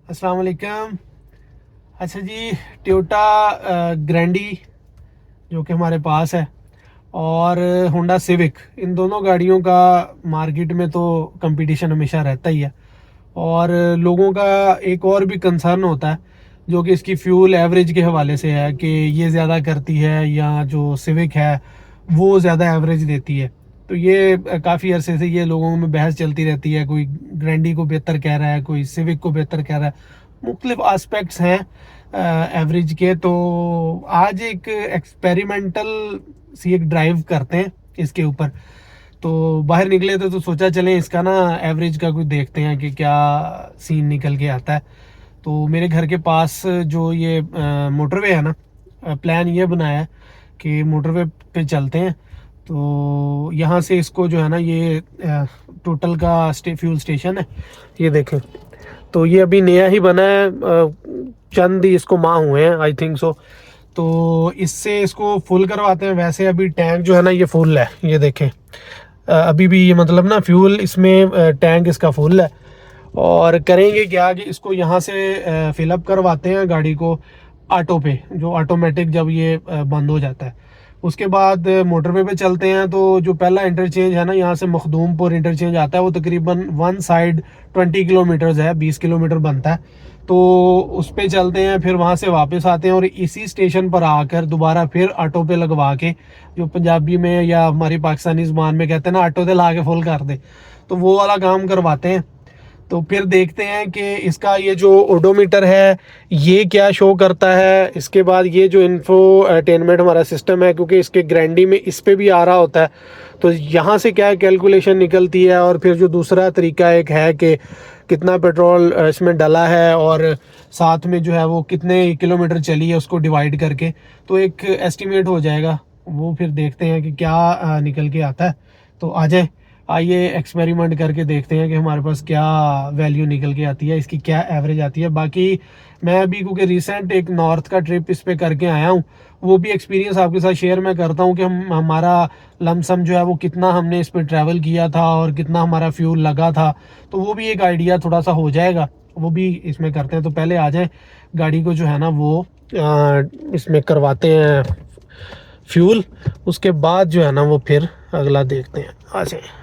अस्सलाम वालेकुम। अच्छा जी, टोयोटा ग्रैंडी जो कि हमारे पास है और होंडा सिविक, इन दोनों गाड़ियों का मार्केट में तो कंपटीशन हमेशा रहता ही है। और लोगों का एक और भी कंसर्न होता है जो कि इसकी फ्यूल एवरेज के हवाले से है कि ये ज़्यादा करती है या जो सिविक है वो ज़्यादा एवरेज देती है। तो ये काफ़ी अरसे से ये लोगों में बहस चलती रहती है, कोई ग्रैंडी को बेहतर कह रहा है, कोई सिविक को बेहतर कह रहा है। मुख्तलिफ आस्पेक्ट्स हैं एवरेज के। तो आज एक एक्सपेरिमेंटल सी एक ड्राइव करते हैं इसके ऊपर। तो बाहर निकले थे तो सोचा चलें इसका ना एवरेज का कुछ देखते हैं कि क्या सीन निकल के आता है। तो मेरे घर के पास जो ये मोटरवे है ना, प्लान ये बनाया है कि मोटरवे पे चलते हैं। तो यहाँ से इसको जो है ना, ये टोटल का फ्यूल स्टेशन है, ये देखें। तो ये अभी नया ही बना है, चंद ही इसको माह हुए हैं आई थिंक सो। तो इससे इसको फुल करवाते हैं। वैसे अभी टैंक जो है ना ये फुल है, ये देखें। अभी भी ये मतलब ना फ्यूल इसमें टैंक इसका फुल है। और करेंगे क्या कि इसको यहाँ से फिलअप करवाते हैं गाड़ी को ऑटो पे, जो ऑटोमेटिक जब ये बंद हो जाता है। उसके बाद मोटरवे पे चलते हैं। तो जो पहला इंटरचेंज है ना, यहाँ से मखदूमपुर इंटरचेंज आता है, वो तकरीबन वन साइड 20 किलोमीटर्स है, 20 किलोमीटर बनता है। तो उस पे चलते हैं, फिर वहाँ से वापस आते हैं और इसी स्टेशन पर आकर दोबारा फिर ऑटो पे लगवा के, जो पंजाबी में या हमारी पाकिस्तानी ज़बान में कहते हैं ना, ऑटो से ला के फुल कर दे, तो वो वाला काम करवाते हैं। तो फिर देखते हैं कि इसका ये जो ओडोमीटर है ये क्या शो करता है। इसके बाद ये जो इंफोटेनमेंट हमारा सिस्टम है, क्योंकि इसके ग्रैंडी में इस पे भी आ रहा होता है, तो यहाँ से क्या कैलकुलेशन निकलती है। और फिर जो दूसरा तरीका एक है कि कितना पेट्रोल इसमें डला है और साथ में जो है वो कितने किलोमीटर चली है, उसको डिवाइड करके तो एक एस्टिमेट हो जाएगा। वो फिर देखते हैं कि क्या निकल के आता है। तो आ जाए, आइए एक्सपेरिमेंट करके देखते हैं कि हमारे पास क्या वैल्यू निकल के आती है, इसकी क्या एवरेज आती है। बाकी मैं अभी क्योंकि रिसेंट एक नॉर्थ का ट्रिप इस पे करके आया हूँ, वो भी एक्सपीरियंस आपके साथ शेयर मैं करता हूँ कि हमारा लमसम जो है वो कितना हमने इस पे ट्रैवल किया था और कितना हमारा फ्यूल लगा था। तो वो भी एक आइडिया थोड़ा सा हो जाएगा, वो भी इसमें करते हैं। तो पहले आ जाए, गाड़ी को जो है ना वो इसमें करवाते हैं फ्यूल, उसके बाद जो है ना वो फिर अगला देखते हैं। आ जाए।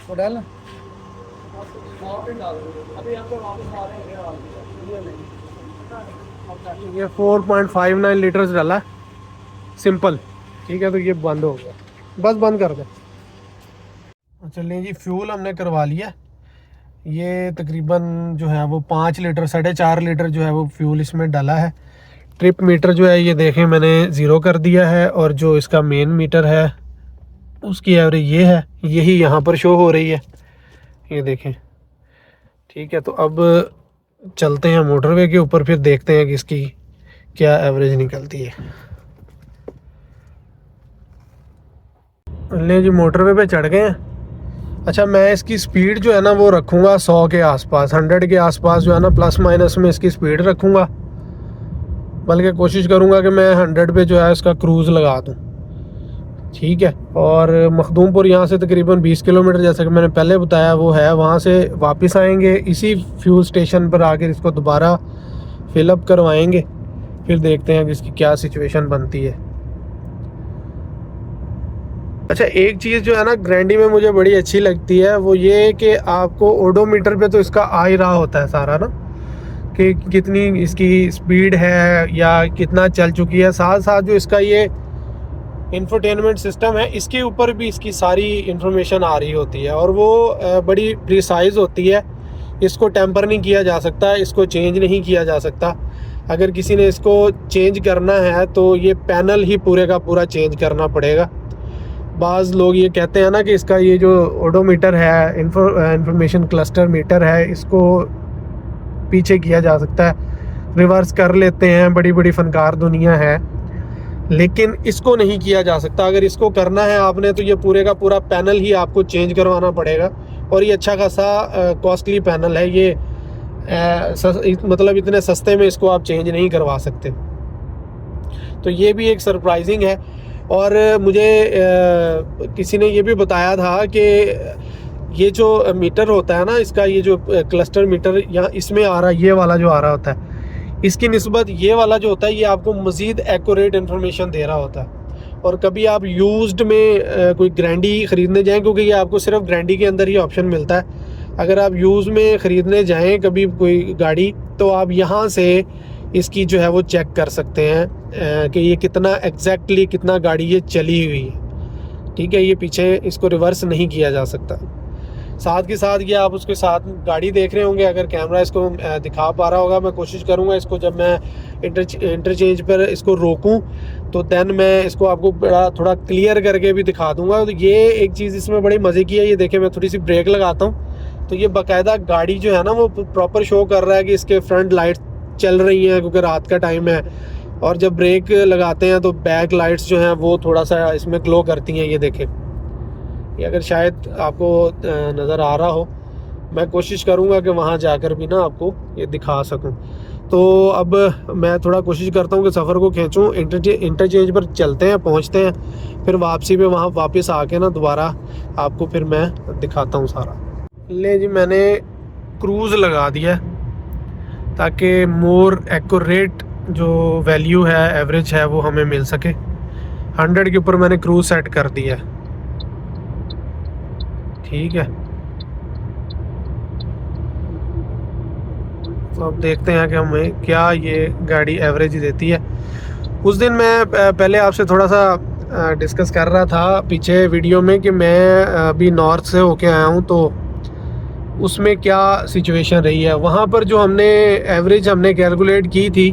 तो डाल ये 4.59 लीटर्स डाला सिंपल, ठीक है। तो ये बंद हो गया, बस बंद कर दे। चलिए जी, फ्यूल हमने करवा लिया। ये तकरीबन जो है वो 5 लीटर 4.5 लीटर जो है वो फ्यूल इसमें डाला है। ट्रिप मीटर जो है ये देखें मैंने ज़ीरो कर दिया है, और जो इसका मेन मीटर है उसकी एवरेज ये है, यही यहाँ पर शो हो रही है, ये देखें। ठीक है, तो अब चलते हैं मोटरवे के ऊपर, फिर देखते हैं कि इसकी क्या एवरेज निकलती है। ले जी, मोटरवे पे चढ़ गए हैं। अच्छा, मैं इसकी स्पीड जो है ना वो रखूँगा 100 के आसपास, 100 के आसपास जो है ना, प्लस माइनस में इसकी स्पीड रखूँगा। बल्कि कोशिश करूँगा कि मैं 100 पे जो है इसका क्रूज़ लगा दूँ, ठीक है। और मखदूमपुर यहाँ से तकरीबन 20 किलोमीटर, जैसा कि मैंने पहले बताया वो है। वहाँ से वापस आएंगे, इसी फ्यूल स्टेशन पर आकर इसको दोबारा फिलअप करवाएंगे, फिर देखते हैं कि इसकी क्या सिचुएशन बनती है। अच्छा, एक चीज़ जो है ना ग्रैंडी में मुझे बड़ी अच्छी लगती है, वो ये कि आपको ओडोमीटर पे तो इसका आ ही रहा होता है सारा ना, कि कितनी इसकी स्पीड है या कितना चल चुकी है। साथ साथ जो इसका ये इंफोटेनमेंट सिस्टम है, इसके ऊपर भी इसकी सारी इंफॉर्मेशन आ रही होती है, और वो बड़ी प्रिसाइज होती है। इसको टेम्पर नहीं किया जा सकता, इसको चेंज नहीं किया जा सकता। अगर किसी ने इसको चेंज करना है तो ये पैनल ही पूरे का पूरा चेंज करना पड़ेगा। बाज़ लोग ये कहते हैं ना कि इसका ये जो ओडोमीटर है, इंफॉर्मेशन क्लस्टर मीटर है, इसको पीछे किया जा सकता है, रिवर्स कर लेते हैं, बड़ी बड़ी फनकार दुनिया है, लेकिन इसको नहीं किया जा सकता। अगर इसको करना है आपने तो ये पूरे का पूरा पैनल ही आपको चेंज करवाना पड़ेगा, और ये अच्छा खासा कॉस्टली पैनल है ये। मतलब इतने सस्ते में इसको आप चेंज नहीं करवा सकते। तो ये भी एक सरप्राइजिंग है। और मुझे किसी ने ये भी बताया था कि ये जो मीटर होता है ना इसका, ये जो क्लस्टर मीटर यहाँ इसमें आ रहा है, ये वाला जो आ रहा होता है, इसकी निस्बत ये वाला जो होता है ये आपको मज़ीद एक्यूरेट इन्फॉर्मेशन दे रहा होता है। और कभी आप यूज्ड में कोई ग्रैंडी ख़रीदने जाएं, क्योंकि ये आपको सिर्फ ग्रैंडी के अंदर ही ऑप्शन मिलता है। अगर आप यूज़ में ख़रीदने जाएं कभी कोई गाड़ी, तो आप यहाँ से इसकी जो है वो चेक कर सकते हैं कि ये कितना एग्जैक्टली कितना गाड़ी ये चली हुई है। ठीक है, ये पीछे इसको रिवर्स नहीं किया जा सकता। साथ के साथ ये आप उसके साथ गाड़ी देख रहे होंगे, अगर कैमरा इसको दिखा पा रहा होगा, मैं कोशिश करूँगा इसको जब मैं इंटरचेंज पर इसको रोकूं तो दैन मैं इसको आपको बड़ा थोड़ा क्लियर करके भी दिखा दूंगा। तो ये एक चीज़ इसमें बड़ी मज़े की है, ये देखें मैं थोड़ी सी ब्रेक लगाता हूँ तो ये बाकायदा गाड़ी जो है ना वो प्रॉपर शो कर रहा है कि इसके फ्रंट लाइट चल रही हैं, क्योंकि रात का टाइम है। और जब ब्रेक लगाते हैं तो बैक लाइट्स जो हैं वो थोड़ा सा इसमें ग्लो करती हैं। ये देखें, ये अगर शायद आपको नज़र आ रहा हो, मैं कोशिश करूँगा कि वहाँ जाकर भी ना आपको ये दिखा सकूँ। तो अब मैं थोड़ा कोशिश करता हूँ कि सफ़र को खींचूँ, इंटरचेंज पर चलते हैं, पहुँचते हैं, फिर वापसी पे वहाँ वापस आके ना दोबारा आपको फिर मैं दिखाता हूँ सारा। ले जी, मैंने क्रूज़ लगा दिया ताकि मोर एक्यूरेट जो वैल्यू है, एवरेज है, वो हमें मिल सके। 100 के ऊपर मैंने क्रूज़ सेट कर दिया है। ठीक है, तो अब देखते हैं कि हमें क्या ये गाड़ी एवरेज देती है। उस दिन मैं पहले आपसे थोड़ा सा डिस्कस कर रहा था पीछे वीडियो में कि मैं अभी नॉर्थ से होके आया हूँ, तो उसमें क्या सिचुएशन रही है। वहाँ पर जो हमने एवरेज हमने कैलकुलेट की थी,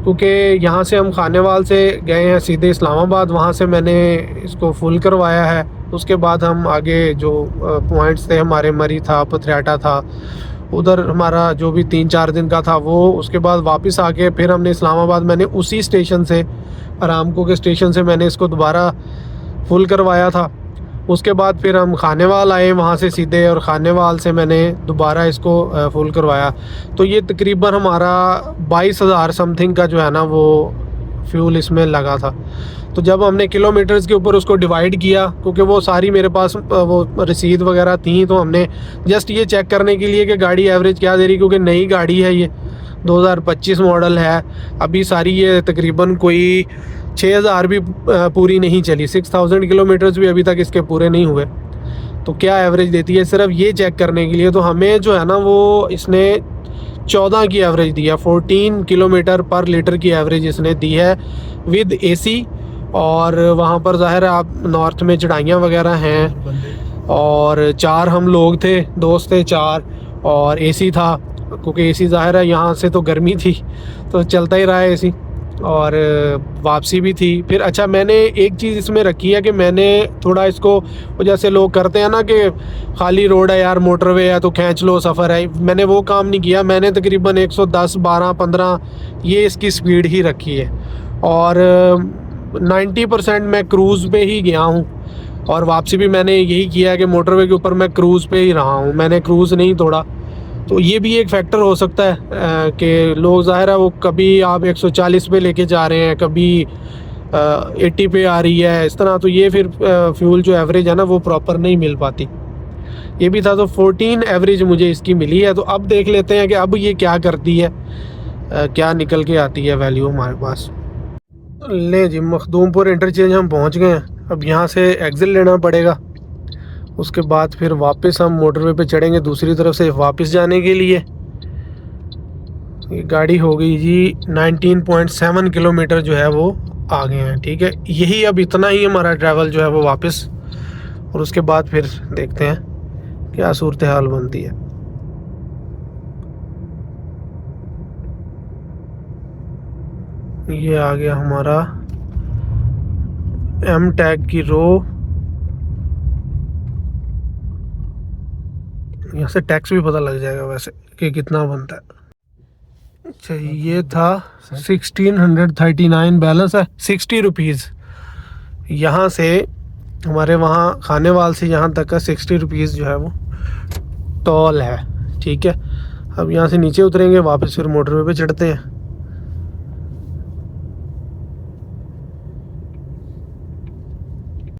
क्योंकि यहाँ से हम खानेवाल से गए हैं सीधे इस्लामाबाद, वहाँ से मैंने इसको फुल करवाया है। उसके बाद हम आगे जो पॉइंट्स थे हमारे, मरी था, पथरियाटा था, उधर हमारा जो भी 3-4 दिन का था वो, उसके बाद वापस आके फिर हमने इस्लामाबाद, मैंने उसी स्टेशन से, आरामको के स्टेशन से मैंने इसको दोबारा फुल करवाया था। उसके बाद फिर हम खानेवाल आए वहाँ से सीधे, और खानेवाल से मैंने दोबारा इसको फुल करवाया। तो ये तकरीबन हमारा 22,000 समथिंग का जो है ना वो फ्यूल इसमें लगा था। तो जब हमने किलोमीटर्स के ऊपर उसको डिवाइड किया, क्योंकि वो सारी मेरे पास वो रसीद वगैरह थी, तो हमने जस्ट ये चेक करने के लिए कि गाड़ी एवरेज क्या दे रही, क्योंकि नई गाड़ी है, ये 2025 मॉडल है। अभी सारी ये तकरीबन कोई 6,000 भी पूरी नहीं चली, 6,000 किलोमीटर्स भी अभी तक इसके पूरे नहीं हुए। तो क्या एवरेज देती है, सिर्फ ये चेक करने के लिए। तो हमें जो है ना वो इसने 14 की एवरेज दी है, 14 किलोमीटर पर लीटर की एवरेज इसने दी है विद एसी। और वहाँ पर ज़ाहिर है आप नॉर्थ में चढ़ाइयाँ वगैरह हैं, और 4 हम लोग थे, दोस्त थे 4, और एसी था, क्योंकि एसी ज़ाहिर है यहाँ से तो गर्मी थी तो चलता ही रहा है एसी, और वापसी भी थी। फिर अच्छा, मैंने एक चीज़ इसमें रखी है कि मैंने थोड़ा इसको, जैसे लोग करते हैं ना कि खाली रोड है यार, मोटरवे है तो खींच लो, सफ़र है, मैंने वो काम नहीं किया। मैंने तकरीबन 110, 12, 15 ये इसकी स्पीड ही रखी है, और 90% मैं क्रूज़ पे ही गया हूँ। और वापसी भी मैंने यही किया है कि मोटरवे के ऊपर मैं क्रूज़ पे ही रहा हूँ, मैंने क्रूज़ नहीं तोड़ा। तो ये भी एक फैक्टर हो सकता है कि लोग, ज़ाहिर है वो कभी आप 140 पे लेके जा रहे हैं, कभी 80 पे आ रही है, इस तरह। तो ये फिर फ्यूल जो एवरेज है ना वो प्रॉपर नहीं मिल पाती। ये भी था, तो 14 एवरेज मुझे इसकी मिली है। तो अब देख लेते हैं कि अब ये क्या करती है, क्या निकल के आती है वैल्यू हमारे पास। ले जी, मखदूमपुर इंटरचेंज हम पहुंच गए हैं। अब यहाँ से एग्ज़िट लेना पड़ेगा, उसके बाद फिर वापस हम मोटरवे पे चढ़ेंगे दूसरी तरफ से वापस जाने के लिए। ये गाड़ी हो गई जी 19.7 किलोमीटर जो है वो आ गए हैं। ठीक है, यही अब इतना ही हमारा ट्रैवल जो है वो वापस, और उसके बाद फिर देखते हैं क्या सूरत हाल बनती है। ये आ गया हमारा एम टैग की रो। यहाँ से टैक्स भी पता लग जाएगा वैसे कि कितना बनता है। अच्छा, ये था 1639 बैलेंस है, 60 रुपीज़। यहाँ से हमारे वहाँ खानेवाल से यहाँ तक का 60 रुपीज़ जो है वो टोल है। ठीक है, अब यहाँ से नीचे उतरेंगे, वापस फिर मोटरवे पे चढ़ते हैं।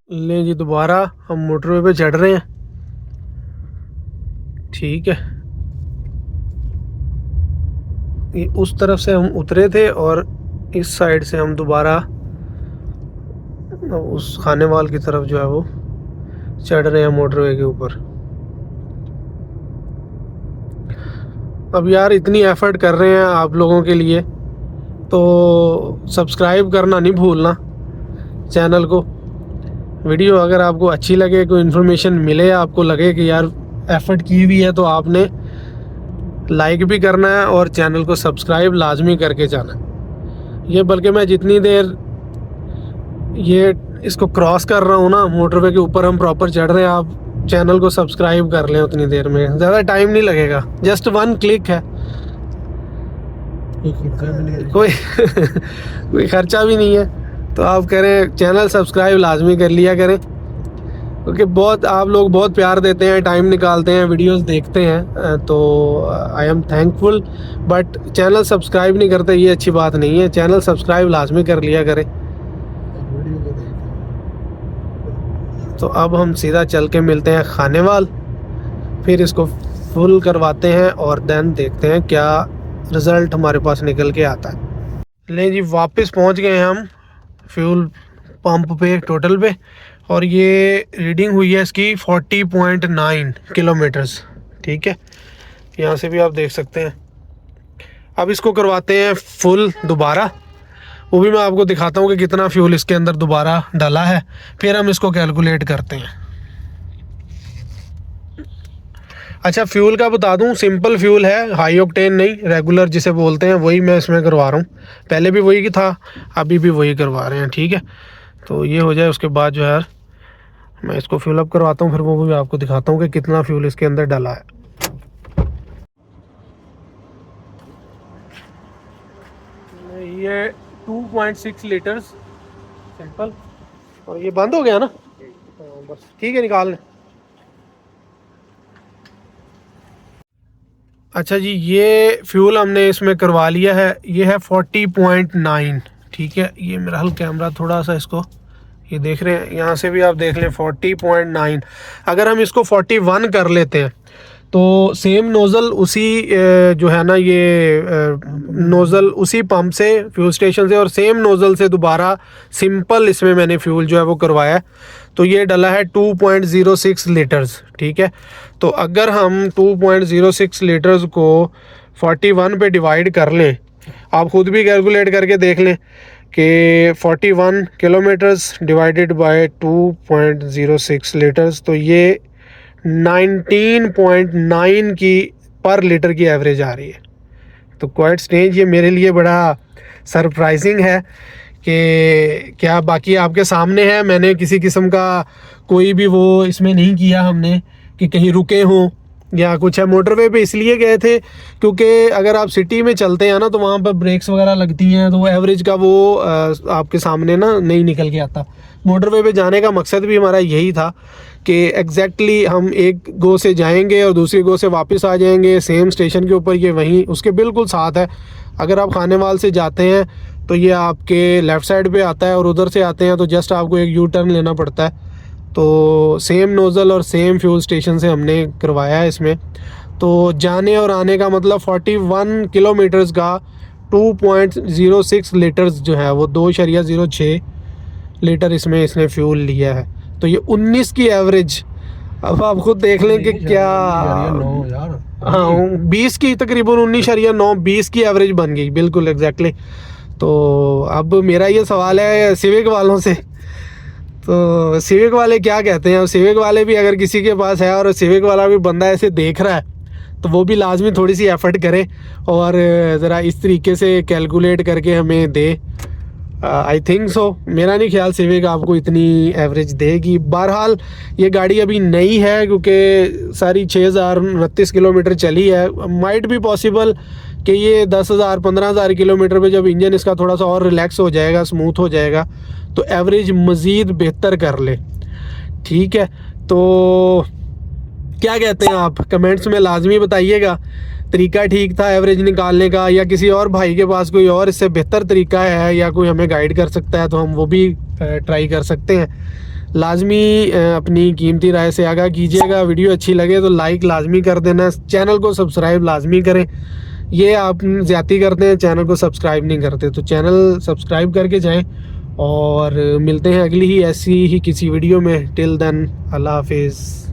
लें जी, दोबारा हम मोटरवे पे चढ़ रहे हैं। ठीक है, ये उस तरफ से हम उतरे थे और इस साइड से हम दोबारा उस खानेवाल की तरफ जो है वो चढ़ रहे हैं मोटरवे के ऊपर। अब यार इतनी एफर्ट कर रहे हैं आप लोगों के लिए, तो सब्सक्राइब करना नहीं भूलना चैनल को। वीडियो अगर आपको अच्छी लगे, कोई इन्फॉर्मेशन मिले, आपको लगे कि यार एफर्ट की हुई है, तो आपने लाइक भी करना है और चैनल को सब्सक्राइब लाजमी करके जाना है। ये बल्कि मैं जितनी देर ये इसको क्रॉस कर रहा हूँ ना, मोटरवे के ऊपर हम प्रॉपर चढ़ रहे हैं, आप चैनल को सब्सक्राइब कर लें उतनी देर में, ज़्यादा टाइम नहीं लगेगा, जस्ट 1 क्लिक है। कोई कोई खर्चा भी नहीं है, तो आप करें, चैनल सब्सक्राइब लाजमी कर लिया करें, क्योंकि बहुत आप लोग बहुत प्यार देते हैं, टाइम निकालते हैं, वीडियोस देखते हैं, तो I am thankful. But channel subscribe नहीं करते, ये अच्छी बात नहीं है। चैनल सब्सक्राइब लाजमी कर लिया करें। तो अब हम सीधा चल के मिलते हैं खानेवाल, फिर इसको फुल करवाते हैं और देन देखते हैं क्या रिज़ल्ट हमारे पास निकल के आता है। लें जी, वापस पहुंच गए हैं हम फ्यूल पंप पे, टोटल पे, और ये रीडिंग हुई है इसकी 40.9 किलोमीटर्स। ठीक है, यहाँ से भी आप देख सकते हैं। अब इसको करवाते हैं फुल दोबारा, वो भी मैं आपको दिखाता हूँ कि कितना फ्यूल इसके अंदर दोबारा डाला है, फिर हम इसको कैलकुलेट करते हैं। अच्छा, फ्यूल का बता दूं, सिंपल फ्यूल है, हाई ऑक्टेन नहीं, रेगुलर जिसे बोलते हैं, वही मैं इसमें करवा रहा हूँ। पहले भी वही था, अभी भी वही करवा रहे हैं। ठीक है, तो ये हो जाए, उसके बाद जो है मैं इसको फ्यूल अप करवाता हूँ, फिर वो भी आपको दिखाता हूँ कि कितना फ्यूल इसके अंदर डाला है। ये 2.6 लीटर्स सिंपल, और ये बंद हो गया ना, बस ठीक है, निकाल लें। अच्छा जी, ये फ्यूल हमने इसमें करवा लिया है, ये है 40.9। ठीक है, ये मेरा हल कैमरा थोड़ा सा इसको, ये देख रहे हैं, यहाँ से भी आप देख लें 40.9। अगर हम इसको 41 कर लेते हैं तो सेम नोज़ल उसी जो है ना, ये नोज़ल उसी पंप से, फ्यूल स्टेशन से, और सेम नोज़ल से दोबारा सिंपल इसमें मैंने फ्यूल जो है वो करवाया है, तो ये डला है 2.06 लीटर्स। ठीक है, तो अगर हम 2.06 लीटर्स को 41 पे डिवाइड कर लें, आप ख़ुद भी कैलकुलेट करके देख लें कि 41 किलोमीटर्स डिवाइडेड बाय 2.06 लीटर्स, तो ये 19.9 की पर लीटर की एवरेज आ रही है। तो क्वाइट स्ट्रेंज, ये मेरे लिए बड़ा सरप्राइजिंग है कि क्या, बाकी आपके सामने है, मैंने किसी किस्म का कोई भी वो इसमें नहीं किया हमने कि कहीं रुके हों या कुछ है। मोटरवे पे इसलिए गए थे क्योंकि अगर आप सिटी में चलते हैं ना, तो वहाँ पर ब्रेक्स वगैरह लगती हैं, तो वो एवरेज का वो आपके सामने ना नहीं निकल के आता। मोटरवे पे जाने का मकसद भी हमारा यही था कि एग्जैक्टली हम एक गो से जाएंगे और दूसरी गो से वापस आ जाएंगे, सेम स्टेशन के ऊपर, ये वहीं उसके बिल्कुल साथ है। अगर आप खानेवाल से जाते हैं तो ये आपके लेफ़्ट साइड पे आता है, और उधर से आते हैं तो जस्ट आपको एक यू टर्न लेना पड़ता है। तो सेम नोज़ल और सेम फ्यूल स्टेशन से हमने करवाया है इसमें। तो जाने और आने का मतलब 41 किलोमीटर्स का 2.06 लीटर्स जो है वो 2.06 लीटर इसमें इसने फ्यूल लिया है। तो ये 19 की एवरेज, अब आप खुद देख लें कि क्या, हाँ 20 की तकरीबन 19.9, 20 की एवरेज बन गई, बिल्कुल एग्जैक्टली। तो अब मेरा ये सवाल है सिविक वालों से, तो सिविक वाले क्या कहते हैं? सिविक वाले भी अगर किसी के पास है और सिविक वाला भी बंदा ऐसे देख रहा है, तो वो भी लाजमी थोड़ी सी एफर्ट करे और ज़रा इस तरीके से कैलकुलेट करके हमें दे। आई थिंक सो, मेरा नहीं ख्याल सिविक आपको इतनी एवरेज देगी। बहरहाल ये गाड़ी अभी नई है, क्योंकि सारी 6029 किलोमीटर चली है। माइट भी पॉसिबल कि ये 10,000 15,000 किलोमीटर पे जब इंजन इसका थोड़ा सा और रिलैक्स हो जाएगा, स्मूथ हो जाएगा, तो एवरेज मज़ीद बेहतर कर ले। ठीक है, तो क्या कहते हैं आप? कमेंट्स में लाजमी बताइएगा तरीका ठीक था एवरेज निकालने का, या किसी और भाई के पास कोई और इससे बेहतर तरीका है, या कोई हमें गाइड कर सकता है तो हम वो भी ट्राई कर सकते हैं। लाजमी अपनी कीमती राय से आगाह कीजिएगा। वीडियो अच्छी लगे तो लाइक लाजमी कर देना, चैनल को सब्सक्राइब लाजमी करें। ये आप ज़्यादती करते हैं, चैनल को सब्सक्राइब नहीं करते, तो चैनल सब्सक्राइब करके जाएं। और मिलते हैं अगली ही ऐसी ही किसी वीडियो में। टिल देन अल्लाह हाफिज़।